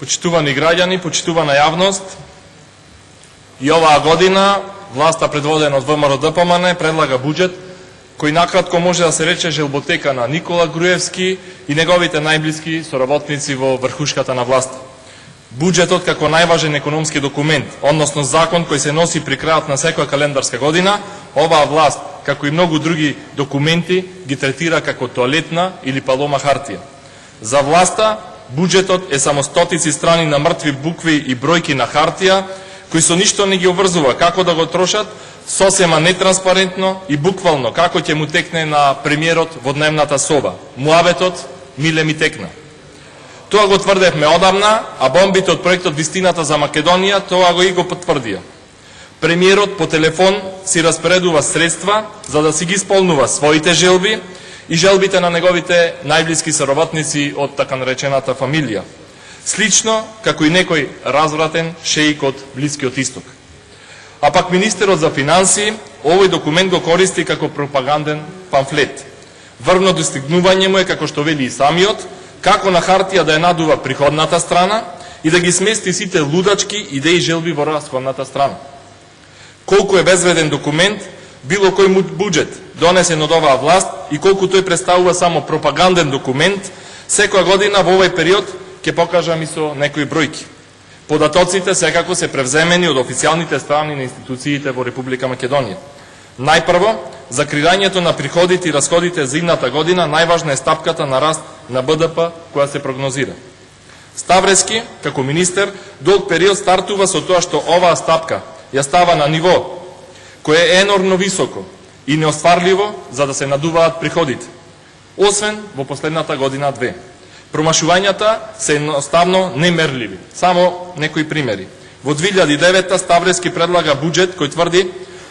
Почитувани граѓани, почитувана јавност, и оваа година власта предводена од ВМРО-ДПМН предлага буџет кој накратко може да се рече желботека на Никола Груевски и неговите најблиски соработници во врхушката на власта. Буџетот како најважен економски документ, односно закон кој се носи при крајот на секоја календарска година, оваа власт, како и многу други документи, ги третира како тоалетна или палома хартија. За власта, буџетот е само стотици страни на мртви букви и бројки на хартија, кои со ништо не ги обврзува како да го трошат, сосема нетранспарентно и буквално како ќе му текне на премиерот во дневната соба. Муабетот миле ми текна. Тоа го тврдевме одамна, а бомбите од проектот Вистината за Македонија тоа го и го потврдија. Премиерот по телефон си распоредува средства за да си ги исполнува своите желби и желбите на неговите најблиски соработници од така наречената фамилија. Слично како и некој развратен шеик од Блискиот Исток. А пак министерот за финансии овој документ го користи како пропаганден памфлет. Врвно достигнување му е, како што вели и самиот, како на хартија да ја надува приходната страна и да ги смести сите лудачки идеи и желби во расходната страна. Колку е безвреден документ, било кој буџет донесен од оваа власт и колку тој представува само пропаганден документ, секоја година во овој период ќе покажам и со некои бројки. Податоците секако се превземени од официјалните страни на институциите во Република Македонија. Најпрво, за креирањето на приходите и расходите за идната година најважна е стапката на раст на БДП која се прогнозира. Ставрески, како министер, долг период стартува со тоа што оваа стапка ја става на ниво кое е енормно високо и неостварливо за да се надуваат приходите, освен во последната година-две. Промашувањата се едноставно немерливи. Само некои примери. Во 2009 Ставрески предлага буџет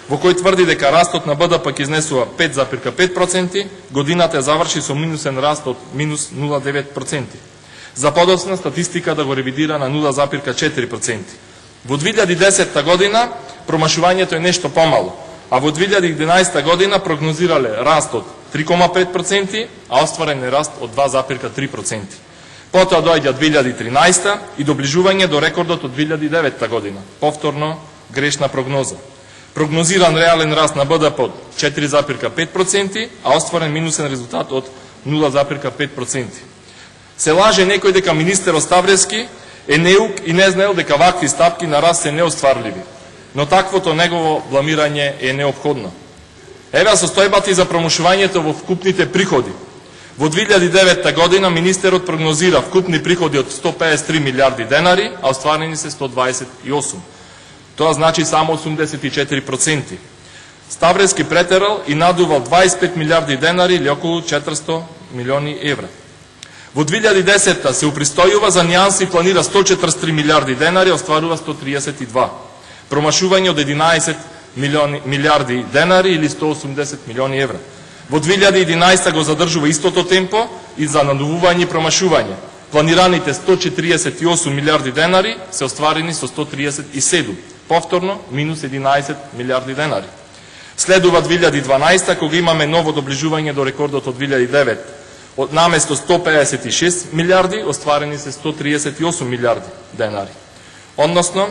во кој тврди дека растот на БДП ќе изнесува 5,5%, годината заврши со минусен раст од минус 0,9%. За подоцна статистика да го ревидира на 0,4%. Во 2010 година промашувањето е нешто помало, а во 2011 година прогнозирале раст од 3,5%, а остварен е раст од 2,3%. Потоа доаѓа 2013 и доближување до рекордот од 2009 година. Повторно грешна прогноза. Прогнозиран реален раст на БДП од 4,5%, а остварен минусен резултат од 0,5%. Се лаже некој дека министерот Ставрески е неук и не знаел дека вакви стапки на раст се неостварливи, но таквото негово бламирање е неопходно. Еве состојбата и за промушувањето во вкупните приходи. Во 2009 година министерот прогнозира вкупни приходи од 153 милиарди денари, а остварени се 128. Тоа значи само 84%. Ставрески претерал и надувал 25 милиарди денари или околу 400 милиони евра. Во 2010 се упристојува за нијанси и планира 143 милиарди денари, остварува 132. Промашување од 11 милиарди денари или 180 милиони евра. Во 2011 го задржува истото темпо и за надувување и промашување. Планираните 148 милиарди денари се остварени со 137. Повторно, минус 11 милиарди денари. Следува 2012, кога имаме ново доближување до рекордот од 2009. Од наместо 156 милиарди, остварени се 138 милиарди денари. Односно,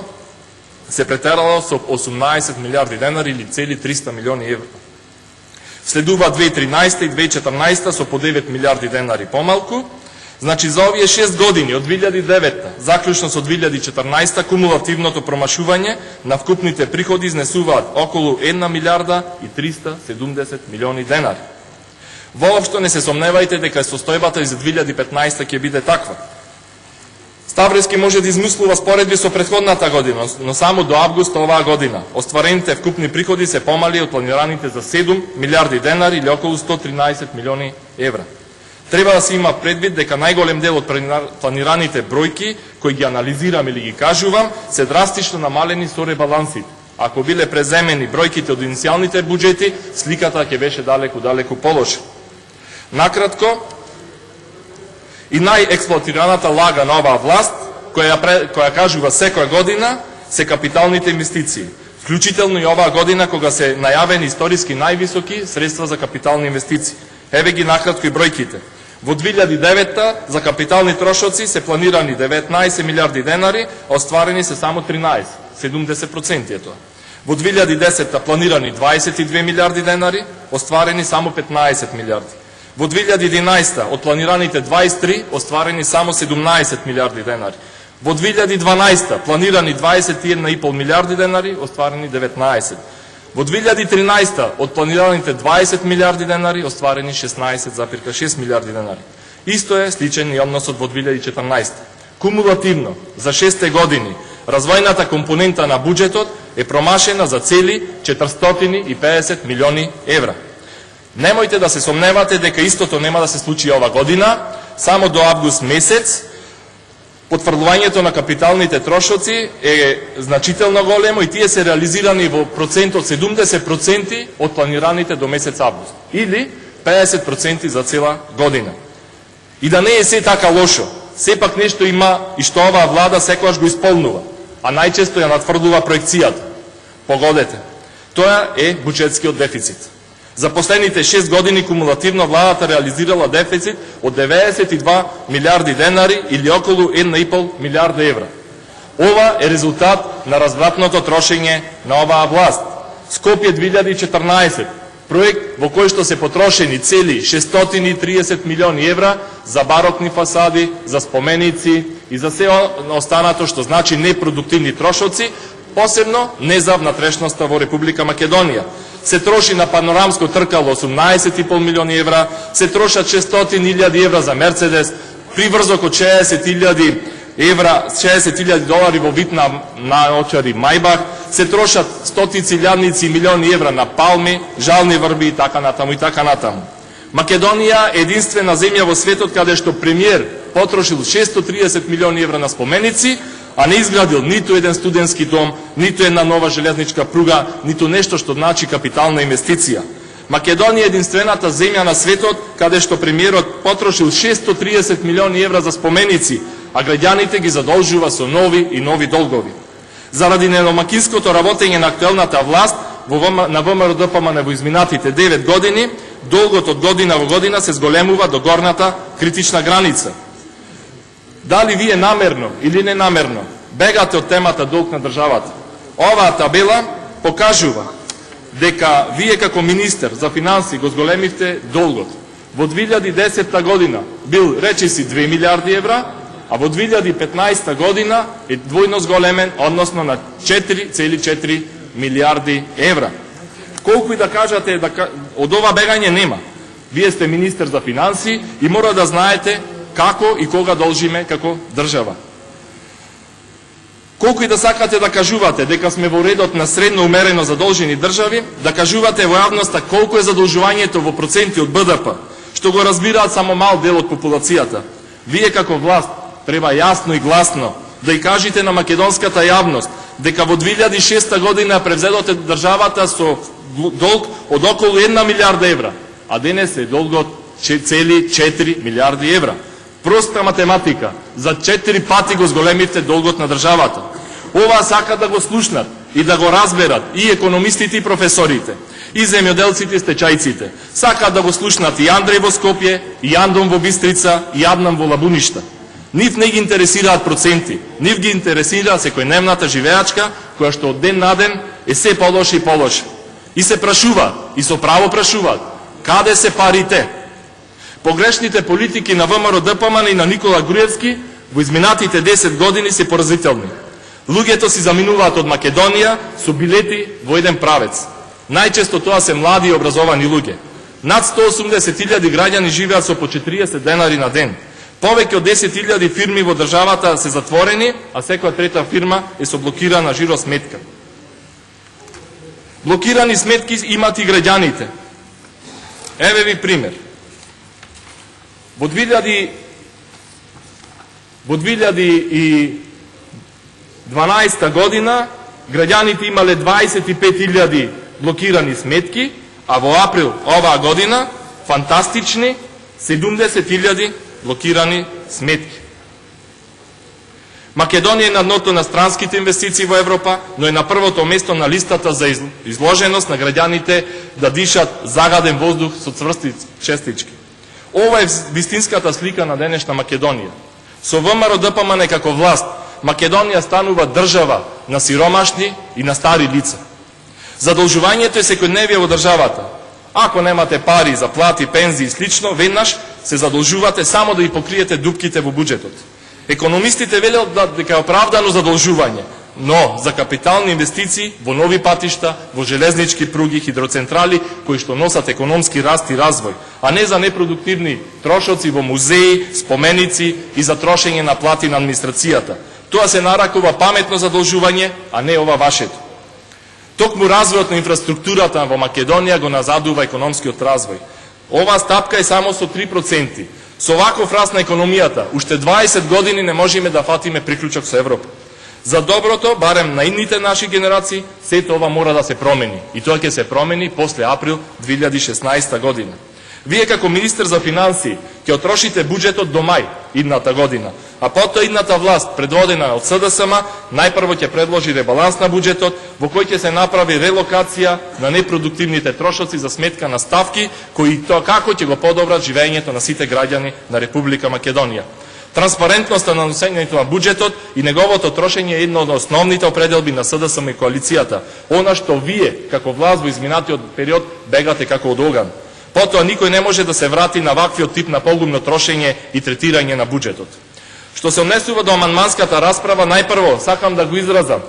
се претерало со 18 милиарди денари или цели 300 милиони евро. Следува 2013 и 2014 со по 9 милиарди денари помалку. Значи за овие 6 години, од 2009 заклучно со 2014 кумулативното промашување на вкупните приходи изнесуваат околу 1 милиарда и 370 милиони денари. Воопшто не се сомневајте дека состојбата и за 2015 ќе биде таква. Ставрески може да измислува споредби со претходната година, но само до август оваа година остварените вкупни приходи се помали од планираните за 7 милиарди денари или околу 113 милиони евра. Треба да се има предвид дека најголем дел од планираните бројки, кои ги анализирам или ги кажувам, се драстично намалени со ребалансите. Ако биле преземени бројките од иницијалните буџети, сликата ќе беше далеку полоша. Накратко, и најексплоатираната лага на оваа власт, која кажува секоја година, се капиталните инвестиции. Вклучително и оваа година, кога се најавени историски највисоки средства за капитални инвестиции. Еве ги накратко и бројките. Во 2009 за капитални трошоци се планирани 19 милиарди денари, а остварени се само 13, 70% е тоа. Во 2010 планирани 22 милиарди денари, остварени само 15 милиарди. Во 2011 од планираните 23, остварени само 17 милиарди денари. Во 2012 планирани 21,5 милиарди денари, остварени 19. Во 2013 од планираните 20 милиарди денари, остварени 16,6 милиарди денари. Исто е сличен и односот во 2014. Кумулативно, за 6 години, развојната компонента на буџетот е промашена за цели 450 милиони евра. Немојте да се сомневате дека истото нема да се случи ова година. Само до август месец потврдувањето на капиталните трошоци е значително големо и тие се реализирани во процент од 70% од планираните до месец август. Или 50% за цела година. И да не е се така лошо, сепак нешто има и што оваа влада секогаш го исполнува, а најчесто ја натврдува проекцијата. Погодете, тоа е буџетскиот дефицит. За последните 6 години кумулативно владата реализирала дефицит од 92 милиарди денари или околу 1,5 милиарда евра. Ова е резултат на развратното трошење на оваа власт. Скопје 2014, проект во кој што се потрошени цели 630 милиони евра за барокни фасади, за споменици и за се останато што значи непродуктивни трошоци, посебно не за внатрешноста во Република Македонија. Се троши на панорамско тркало 18,5 милиони евра, се трошат 600.000 евра за Мерцедес, приврзок од 60.000 евра, 60.000 долари во вид на наочари Мајбах, се трошат стотици илјадници милиони евра на палми, жални врби и така натаму и така натаму. Македонија е единствена земја во светот каде што премиер потрошил 630 милиони евра на споменици, а не изградил ниту еден студентски дом, ниту една нова железничка пруга, ниту нешто што значи капитална инвестиција. Македонија е единствената земја на светот каде што премиерот потрошил 630 милиони евра за споменици, а граѓаните ги задолжува со нови и нови долгови. Заради недомакинското работење на актуелната власт на ВМРО-ДПМН во изминатите 9 години, долгот од година во година се зголемува до горната критична граница. Дали вие намерно или ненамерно бегате од темата долг на државата? Оваа табела покажува дека вие како министер за финанси го зголемивте долгот. Во 2010 година бил речиси 2 милиарди евра, а во 2015 година е двојно зголемен, односно на 4,4 милиарди евра. Колку и да кажате, од ова бегање нема. Вие сте министер за финанси и мора да знаете како и кога должиме како држава. Колку и да сакате да кажувате дека сме во редот на средно умерено задолжени држави, да кажувате во јавноста колку е задолжувањето во проценти од БДП, што го разбираат само мал дел од популацијата. Вие како власт треба јасно и гласно да и кажете на македонската јавност дека во 2006 година превзедоте државата со долг од околу 1 милиарда евра, а денес е долгот цели 4 милиарди евра. Проста математика, за 4 пати го зголемивте долгот на државата. Ова сака да го слушнат и да го разберат и економистите и професорите, и земјоделците и стечајците. Сака да го слушнат и Андреј во Скопје, и Андон во Бистрица, и Аднан во Лабуништа. Нив не ги интересираат проценти, нив ги интересира секојдневната живеачка, која што од ден на ден е се полоше и полоше. И се прашува, и со право прашуваат, каде се парите? Погрешните политики на ВМРО-ДПМН и на Никола Груевски во изминатите 10 години се поразителни. Луѓето си заминуваат од Македонија со билети во еден правец. Најчесто тоа се млади и образовани луѓе. Над 180.000 граѓани живеат со по 40 денари на ден. Повеќе од 10.000 фирми во државата се затворени, а секоја трета фирма е со блокирана жиросметка. Блокирани сметки имат и граѓаните. Еве ви пример. Во 2012 година граѓаните имале 25.000 блокирани сметки, а во април оваа година фантастични 70.000 блокирани сметки. Македонија е на дното на странските инвестиции во Европа, но е на првото место на листата за изложеност на граѓаните да дишат загаден воздух со цврсти честички. Ова е вистинската слика на денешна Македонија. Со ВМРО ДПМН како власт, Македонија станува држава на сиромашни и на стари лица. Задолжувањето е секојдневие во државата. Ако немате пари за плати, пензии и слично, веднаш се задолжувате само да ги покриете дупките во буџетот. Економистите велат дека е оправдано задолжување, но за капитални инвестиции во нови патишта, во железнички пруги, хидроцентрали, кои што носат економски раст и развој, а не за непродуктивни трошоци во музеи, споменици и за трошење на плати на администрацијата. Тоа се нарекува паметно задолжување, а не ова вашето. Токму развојот на инфраструктурата во Македонија го назадува економскиот развој. Оваа стапка е само со 3%. Со ваков раст на економијата, уште 20 години не можеме да фатиме приклучок со Европа. За доброто, барем на идните наши генерации, сето ова мора да се промени. И тоа ќе се промени после април 2016 година. Вие како министер за финансии ќе отрошите буџетот до мај идната година, а потоа идната власт, предводена од СДСМ, најпрво ќе предложи ребаланс на буџетот во кој ќе се направи релокација на непродуктивните трошоци за сметка на ставки кои тоа како ќе го подобрат живењето на сите граѓани на Република Македонија. Транспарентноста на носењето на буџетот и неговото трошење е една од основните определби на СДСМ и коалицијата. Она што вие, како власт во изминатиот период, бегате како од оган. Потоа никој не може да се врати на ваквиот тип на погумно трошење и третирање на буџетот. Што се однесува до амандманската расправа, најпрво сакам да го изразам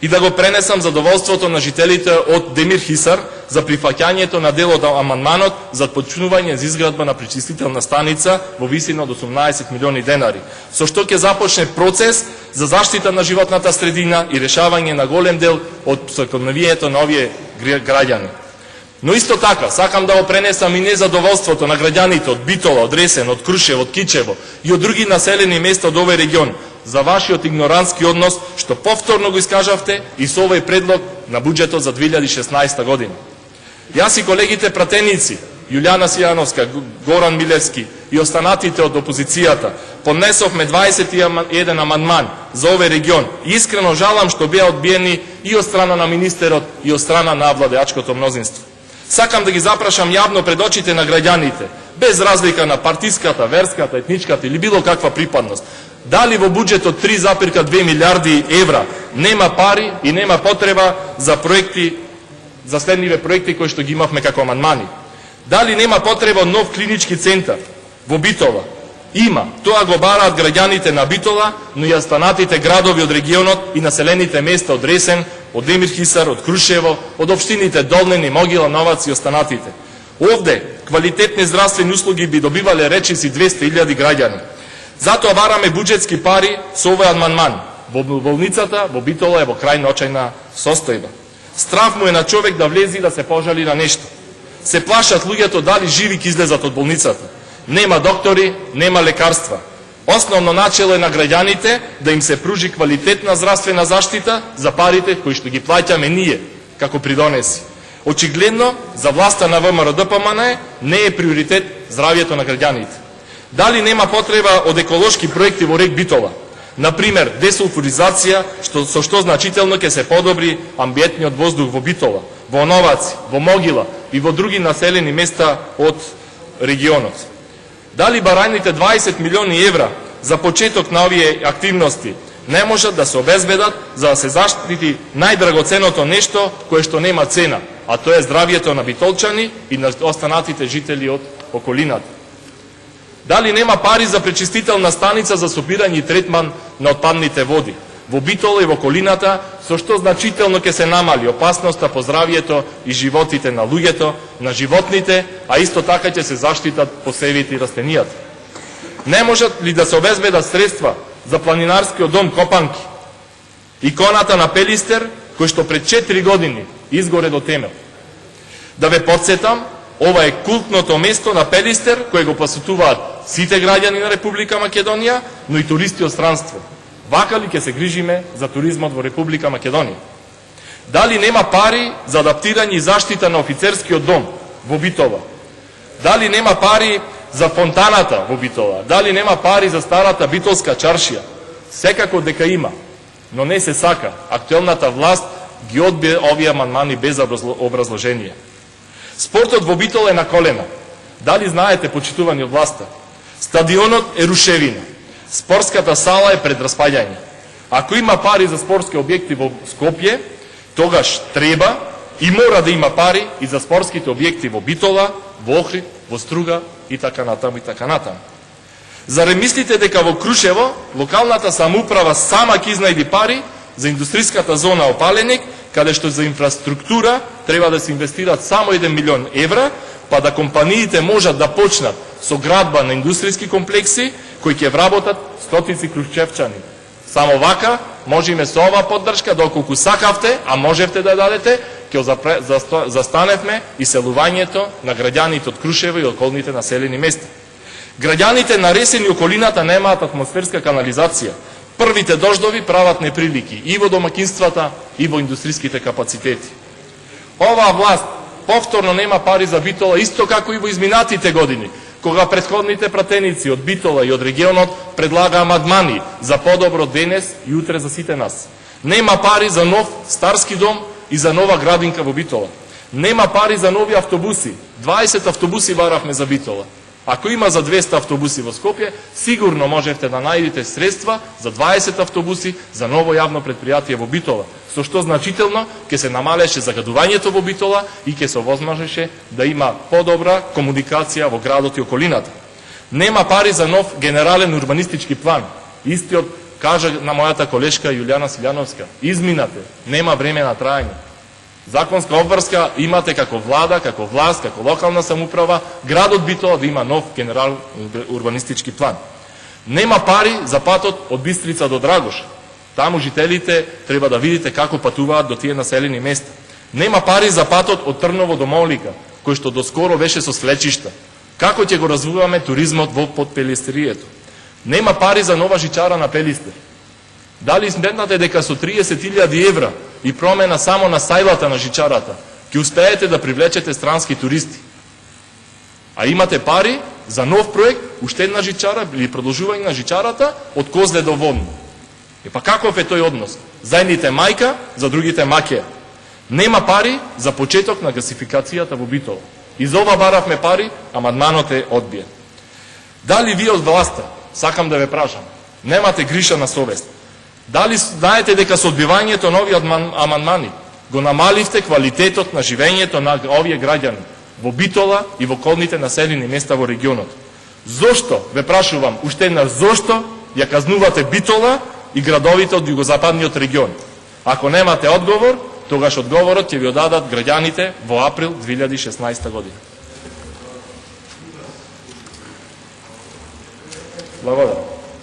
и да го пренесам задоволството на жителите од Демир Хисар за прифаќањето на дел од амандманот за почнување за изградба на пречистителна станица во висина од 18 милиони денари, со што ќе започне процес за заштита на животната средина и решавање на голем дел од секојдневието на овие граѓани. Но исто така, сакам да го пренесам и незадоволството на граѓаните од Битола, од Ресен, од Крушево, од Кичево и од други населени места од овој регион за вашиот игнорантски однос што повторно го искажавте и со овој предлог на буџетот за 2016 година. Јас и колегите пратеници, Јулијана Сијановска, Горан Милевски и останатите од опозицијата, поднесовме 21 амандман за овој регион и искрено жалам што беа одбиени и од страна на министерот и од страна на владеачкото мнозинство. Сакам да ги запрашам јавно пред очите на граѓаните, без разлика на партиската, верската, етничката или било каква припадност, дали во буџетот 3,2 милиарди евра нема пари и нема потреба за проекти, за следниве проекти кои што ги имавме како амандмани. Дали нема потреба нов клинички центар во Битола? Има. Тоа го бараат граѓаните на Битола, но и останатите градови од регионот и населените места од Ресен, од Демир Хисар, од Крушево, од општините Долнени, Могила, Новац и останатите. Овде квалитетни здравствени услуги би добивале речиси 200.000 граѓани. Затоа бараме буџетски пари со овој амандман. Во болницата, во Битола е во крајно очајна состојба. Страф му е на човек да влези и да се пожали на нешто. Се плашат луѓето дали живи ќе излезат од болницата. Нема доктори, нема лекарства. Основно начело е на граѓаните да им се пружи квалитетна здравствена заштита за парите кои што ги плаќаме ние, како придонеси. Очигледно, за власта на ВМРО ДПМН не е приоритет здравјето на граѓаните. Дали нема потреба од еколошки проекти во рек Битола? Например, десулфуризација, со што значително ќе се подобри амбиентниот воздух во Битола, во Новаци, во Могила и во други населени места од регионот. Дали бараните 20 милиони евра за почеток на овие активности не можат да се обезбедат за да се заштити најдрагоценото нешто кое што нема цена, а тоа е здравјето на битолчани и на останатите жители од околината? Дали нема пари за пречистителна станица за сопирање и третман на отпадните води во Битола и во околината, со што значително ќе се намали опасноста по здравјето и животите на луѓето, на животните, а исто така ќе се заштитат посевите и растенијата? Не можат ли да се обезбедат средства за планинарскиот дом Копанки, иконата на Пелистер, кој што пред 4 години изгоре до темел? Да ве подсетам, ова е култното место на Пелистер, кое го посетуваат сите граѓани на Република Македонија, но и туристи од странство. Вака ли ќе се грижиме за туризмот во Република Македонија? Дали нема пари за адаптирање и заштита на офицерскиот дом во Битола? Дали нема пари за фонтаната во Битола? Дали нема пари за старата битолска чаршија? Секако дека има, но не се сака. Актуелната власт ги одбие овие амандмани без образложение. Спортот во Битола е на колена. Дали знаете, почитувани од власта, стадионот е рушевина, спортската сала е пред распаѓање. Ако има пари за спортски објекти во Скопје, тогаш треба и мора да има пари и за спортските објекти во Битола, во Охрид, во Струга и така натаму и така натаму. Заре мислите дека во Крушево локалната самоуправа сама ќе изнајди пари за индустријската зона Опаленик, каде што за инфраструктура треба да се инвестират само 1 милион евра, па да компаниите можат да почнат со градба на индустријски комплекси кои ќе вработат стотици крушчевчани. Само вака можеме со ова поддршка, доколку сакавте, а можевте да дадете, ќе застаневме и селувањето на граѓаните од Крушево и околните населени места. Граѓаните на Ресен и околината немаат атмосферска канализација. Првите дождови прават неприлики и во домакинствата, и во индустријските капацитети. Оваа власт повторно нема пари за Битола, исто како и во изминатите години, кога претходните пратеници од Битола и од регионот предлагаа амандмани за подобро денес и утре за сите нас. Нема пари за нов старски дом и за нова градинка во Битола. Нема пари за нови автобуси. 20 автобуси баравме за Битола. Ако има за 200 автобуси во Скопје, сигурно можете да најдете средства за 20 автобуси за ново јавно предпријатие во Битола, со што значително ќе се намалеше загадувањето во Битола и ќе се овозможеше да има подобра комуникација во градот и околината. Нема пари за нов генерален урбанистички план. Истиот кажа на мојата колешка Јулијана Силјановска: изминате, нема време на трајање. Законска обврска имате како влада, како власт, како локална самоуправа, градот Битола да има нов генерал урбанистички план. Нема пари за патот од Бистрица до Драгош. Таму жителите треба да видите како патуваат до тие населени места. Нема пари за патот од Трново до Молика, кој што доскоро беше со слечишта. Како ќе го развиваме туризмот во подпелистерието? Нема пари за нова жичара на Пелистер. Дали сметнате дека со 30.000 евра и промена само на сајлата на жичарата ќе успеете да привлечете странски туристи? А имате пари за нов проект, уште една жичара или продолжување на жичарата од Козле до Водно. И па каков е тој однос? За едните мајка, за другите маке. Нема пари за почеток на гасификацијата во Битола. И за ова баравме пари, амандманот е одбиен. Дали вие од власта, сакам да ве прашам, немате гриша на совест? Дали знаете дека со одбивањето на овие амандмани го намаливте квалитетот на живењето на овие граѓани во Битола и во околните населени места во регионот? Зошто, ве прашувам, уште еднаш, зошто ја казнувате Битола и градовите од југозападниот регион? Ако немате одговор, тогаш одговорот ќе ви одадат граѓаните во април 2016 година. Благодарам.